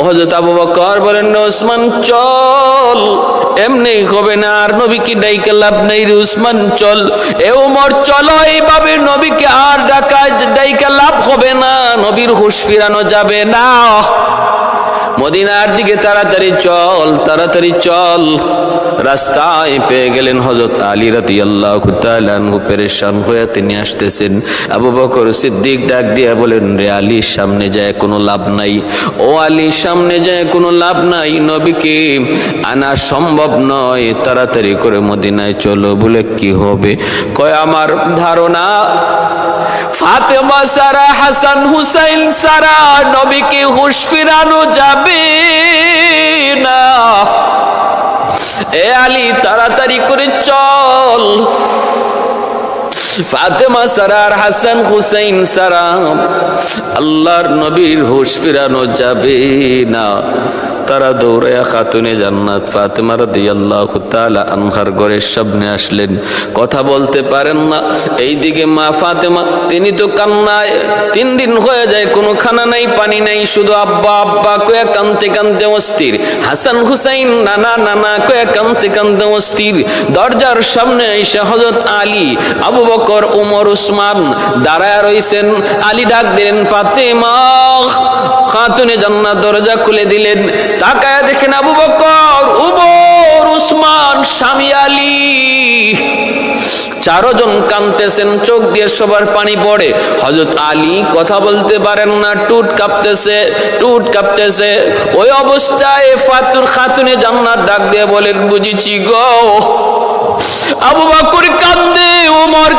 হযরত আবু বকর বলেন, ওসমান চল, এমনি হবে না, আর নবীকে ডাইকা লাভ নাই রে উসমান চল। এ ওমর চলো, এইভাবে নবীকে আর ডাইকা লাভ হবে না, নবীর হুঁশ ফিরানো যাবে না। মদিনার দিকে তাড়াতাড়ি চল, তাড়াতাড়ি চল। রাস্তায় পেয়ে গেলেন হযরত আলী রাদিয়াল্লাহু তাআলা আনহু, পেরেশান হয়ে তিনি আসতেছেন। আবু বকর সিদ্দিক ডাক দিয়া বলেন, রে আলী, সামনে যায় কোনো লাভ নাই, ও আলী সামনে যায় কোনো লাভ নাই, নবীকে আনা সম্ভব নয়, তাড়াতাড়ি করে মদিনায় চলো। বলে কি হবে? কয় আমার ধারণা ফাতেমা সারা, হাসান হুসাইন সারা নবীকে হুঁশ ফিরানো যাবে না। এ আলী তাড়াতাড়ি করে চল, ফাতেমা সারা আর হাসান হুসাইন সারা আল্লাহর নবীর হুঁশ ফিরানো যাবে না। তারা দৌড়ায়া খাতুনে জান্নাত ফাতেমা রাদিয়াল্লাহু তাআলা আনহার ঘরের সামনে আসলেন। কথা বলতে পারেন না। এইদিকে মা ফাতেমা, তিনি তো কান্নায় 3 দিন হয়ে যায়, কোনো খানা নাই, পানি নাই, শুধু আব্বা আব্বা কয়ে কাঁদতে কাঁদতে অস্থির। হাসান হুসাইন নানা নানা কয়ে কাঁদতে কাঁদতে অস্থির। দরজার সামনে এসে হযরত আলী, আবু বকর, ওমর, উসমান দাঁড়ায় রইছেন। আলী ডাক দিলেন, ফাতেমা। খাতুনে জান্নাত দরজা খুলে দিলেন। তাকায় দেখেন আবু বকর, ওমর, উসমান, স্বামী আলী 4 জন কাঁদতেছেন, চোখ দিয়ে সবার পানি পড়ে। হযরত আলী কথা বলতে পারেন না, টুট কাঁপতেছে, টুট কাঁপতেছে। ওই অবস্থায় খাতুনে জান্নাত ডাক দিয়ে বলেন, বুঝেছি গো। আবু বকর কান্দে, ওমর